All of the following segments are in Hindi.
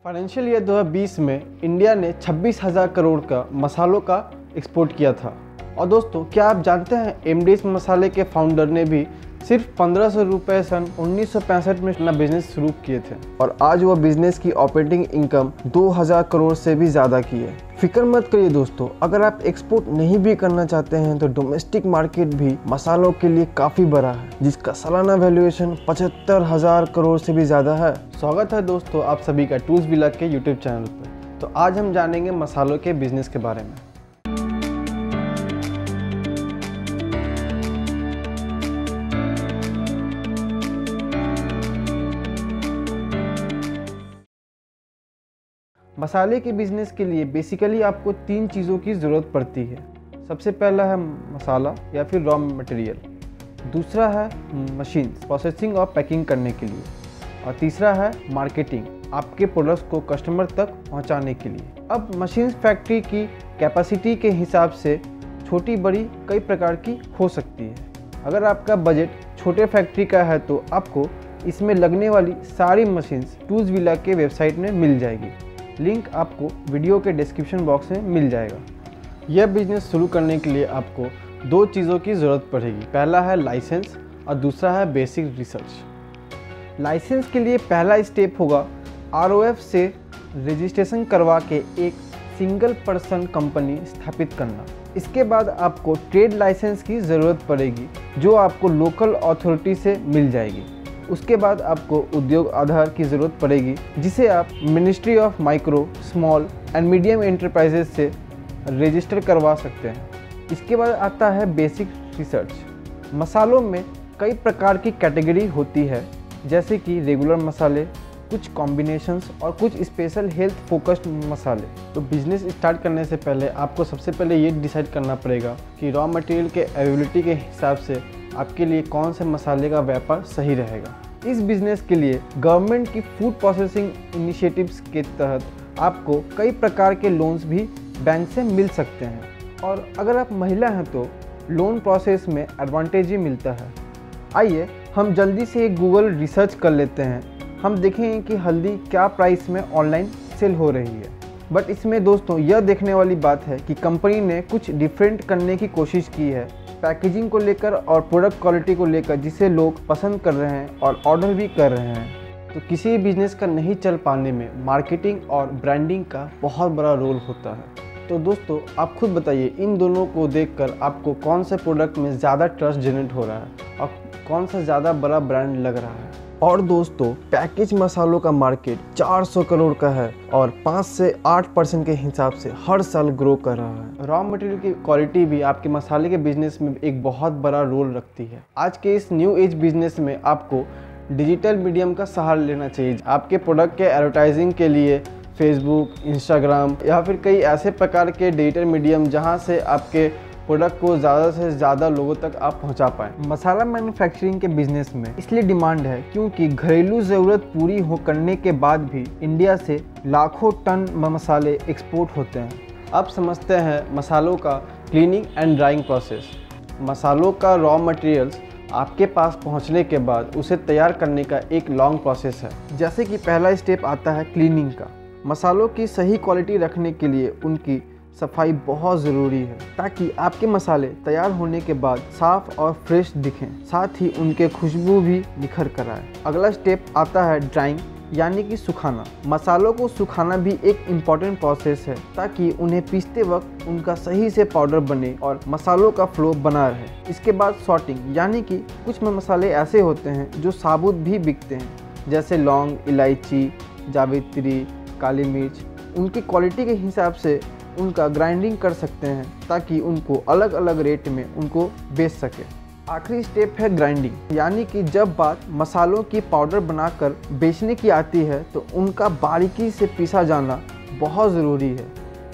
फाइनेंशियल ईयर 2020 में इंडिया ने 26,000 करोड़ का मसालों का एक्सपोर्ट किया था। और दोस्तों, क्या आप जानते हैं एमडीएस मसाले के फाउंडर ने भी सिर्फ 1500 रुपये सन 1965 में अपना बिजनेस शुरू किए थे और आज वह बिजनेस की ऑपरेटिंग इनकम 2000 करोड़ से भी ज़्यादा की है। फिक्र मत करिए दोस्तों, अगर आप एक्सपोर्ट नहीं भी करना चाहते हैं तो डोमेस्टिक मार्केट भी मसालों के लिए काफ़ी बड़ा है, जिसका सालाना वैल्यूएशन 75,000 करोड़ से भी ज़्यादा है। स्वागत है दोस्तों आप सभी का टूल्स विला के यूट्यूब चैनल पर। तो आज हम जानेंगे मसालों के बिजनेस के बारे में। मसाले के बिजनेस के लिए बेसिकली आपको 3 चीज़ों की ज़रूरत पड़ती है। सबसे पहला है मसाला या फिर रॉ मटेरियल, दूसरा है मशीन प्रोसेसिंग और पैकिंग करने के लिए, और तीसरा है मार्केटिंग, आपके प्रोडक्ट्स को कस्टमर तक पहुंचाने के लिए। अब मशीन फैक्ट्री की कैपेसिटी के हिसाब से छोटी बड़ी कई प्रकार की हो सकती है। अगर आपका बजट छोटे फैक्ट्री का है तो आपको इसमें लगने वाली सारी मशीन्स टूल्स विला के वेबसाइट में मिल जाएगी। लिंक आपको वीडियो के डिस्क्रिप्शन बॉक्स में मिल जाएगा। यह बिजनेस शुरू करने के लिए आपको 2 चीज़ों की ज़रूरत पड़ेगी। पहला है लाइसेंस और दूसरा है बेसिक रिसर्च। लाइसेंस के लिए पहला स्टेप होगा आरओएफ से रजिस्ट्रेशन करवा के एक सिंगल पर्सन कंपनी स्थापित करना। इसके बाद आपको ट्रेड लाइसेंस की ज़रूरत पड़ेगी जो आपको लोकल अथॉरिटी से मिल जाएगी। उसके बाद आपको उद्योग आधार की ज़रूरत पड़ेगी जिसे आप ministry of micro small and medium enterprises से रजिस्टर करवा सकते हैं। इसके बाद आता है बेसिक रिसर्च। मसालों में कई प्रकार की कैटेगरी होती है, जैसे कि रेगुलर मसाले, कुछ कॉम्बिनेशंस और कुछ स्पेशल हेल्थ फोकस्ड मसाले। तो बिज़नेस स्टार्ट करने से पहले आपको सबसे पहले ये डिसाइड करना पड़ेगा कि रॉ मटेरियल के अवेलेबिलिटी के हिसाब से आपके लिए कौन से मसाले का व्यापार सही रहेगा। इस बिज़नेस के लिए गवर्नमेंट की फूड प्रोसेसिंग इनिशिएटिव्स के तहत आपको कई प्रकार के लोन्स भी बैंक से मिल सकते हैं, और अगर आप महिला हैं तो लोन प्रोसेस में एडवांटेज ही मिलता है। आइए हम जल्दी से एक गूगल रिसर्च कर लेते हैं। हम देखेंगे कि हल्दी क्या प्राइस में ऑनलाइन सेल हो रही है। बट इसमें दोस्तों यह देखने वाली बात है कि कंपनी ने कुछ डिफरेंट करने की कोशिश की है पैकेजिंग को लेकर और प्रोडक्ट क्वालिटी को लेकर, जिसे लोग पसंद कर रहे हैं और ऑर्डर भी कर रहे हैं। तो किसी बिजनेस का नहीं चल पाने में मार्केटिंग और ब्रांडिंग का बहुत बड़ा रोल होता है। तो दोस्तों आप खुद बताइए, इन दोनों को देखकर आपको कौन से प्रोडक्ट में ज़्यादा ट्रस्ट जनरेट हो रहा है और कौन सा ज़्यादा बड़ा ब्रांड लग रहा है। और दोस्तों पैकेज मसालों का मार्केट 400 करोड़ का है और 5 से 8% के हिसाब से हर साल ग्रो कर रहा है। रॉ मटेरियल की क्वालिटी भी आपके मसाले के बिजनेस में एक बहुत बड़ा रोल रखती है। आज के इस न्यू एज बिजनेस में आपको डिजिटल मीडियम का सहारा लेना चाहिए। आपके प्रोडक्ट के एडवर्टाइजिंग के लिए फेसबुक, इंस्टाग्राम या फिर कई ऐसे प्रकार के डिजिटल मीडियम जहां से आपके प्रोडक्ट को ज़्यादा से ज़्यादा लोगों तक आप पहुंचा पाएँ। मसाला मैन्युफैक्चरिंग के बिजनेस में इसलिए डिमांड है क्योंकि घरेलू ज़रूरत पूरी हो करने के बाद भी इंडिया से लाखों टन मसाले एक्सपोर्ट होते हैं। अब समझते हैं मसालों का क्लीनिंग एंड ड्राइंग प्रोसेस। मसालों का रॉ मटेरियल्स आपके पास पहुंचने के बाद उसे तैयार करने का एक लॉन्ग प्रोसेस है। जैसे कि पहला स्टेप आता है क्लीनिंग का। मसालों की सही क्वालिटी रखने के लिए उनकी सफाई बहुत ज़रूरी है ताकि आपके मसाले तैयार होने के बाद साफ़ और फ्रेश दिखें, साथ ही उनके खुशबू भी निखर कर आए। अगला स्टेप आता है ड्राइंग यानी कि सुखाना। मसालों को सुखाना भी एक इम्पॉर्टेंट प्रोसेस है ताकि उन्हें पीसते वक्त उनका सही से पाउडर बने और मसालों का फ्लो बना रहे। इसके बाद सॉर्टिंग यानी कि कुछ मसाले ऐसे होते हैं जो साबुत भी बिकते हैं, जैसे लौंग, इलायची, जावित्री, काली मिर्च। उनकी क्वालिटी के हिसाब से उनका ग्राइंडिंग कर सकते हैं ताकि उनको अलग अलग रेट में उनको बेच सके। आखिरी स्टेप है ग्राइंडिंग, यानी कि जब बात मसालों की पाउडर बनाकर बेचने की आती है तो उनका बारीकी से पीसा जाना बहुत ज़रूरी है।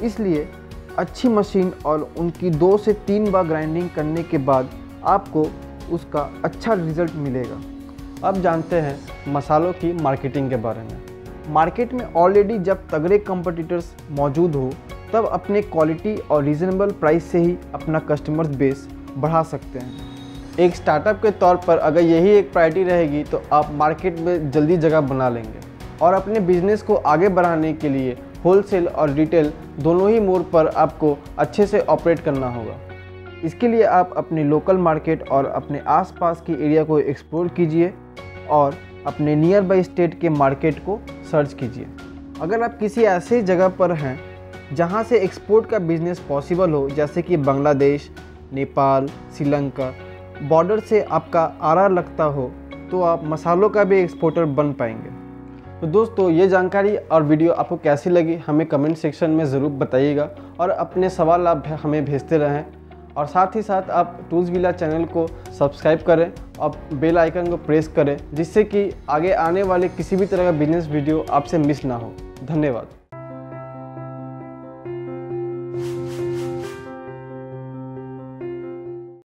इसलिए अच्छी मशीन और उनकी 2 से 3 बार ग्राइंडिंग करने के बाद आपको उसका अच्छा रिज़ल्ट मिलेगा। अब जानते हैं मसालों की मार्केटिंग के बारे में। मार्केट में ऑलरेडी जब तगड़े कंपटीटर्स मौजूद हो तब अपने क्वालिटी और रीज़नेबल प्राइस से ही अपना कस्टमर बेस बढ़ा सकते हैं। एक स्टार्टअप के तौर पर अगर यही एक प्रायोरिटी रहेगी तो आप मार्केट में जल्दी जगह बना लेंगे। और अपने बिजनेस को आगे बढ़ाने के लिए होलसेल और रिटेल दोनों ही मोड पर आपको अच्छे से ऑपरेट करना होगा। इसके लिए आप अपने लोकल मार्केट और अपने आसपास की एरिया को एक्सप्लोर कीजिए और अपने नियर बाई स्टेट के मार्केट को सर्च कीजिए। अगर आप किसी ऐसी जगह पर हैं जहां से एक्सपोर्ट का बिजनेस पॉसिबल हो, जैसे कि बांग्लादेश, नेपाल, श्रीलंका, बॉर्डर से आपका आरा लगता हो, तो आप मसालों का भी एक्सपोर्टर बन पाएंगे। तो दोस्तों, ये जानकारी और वीडियो आपको कैसी लगी हमें कमेंट सेक्शन में ज़रूर बताइएगा और अपने सवाल आप हमें भेजते रहें। और साथ ही साथ आप टूल्स विला चैनल को सब्सक्राइब करें और बेल आइकन को प्रेस करें, जिससे कि आगे आने वाले किसी भी तरह का बिजनेस वीडियो आपसे मिस ना हो। धन्यवाद।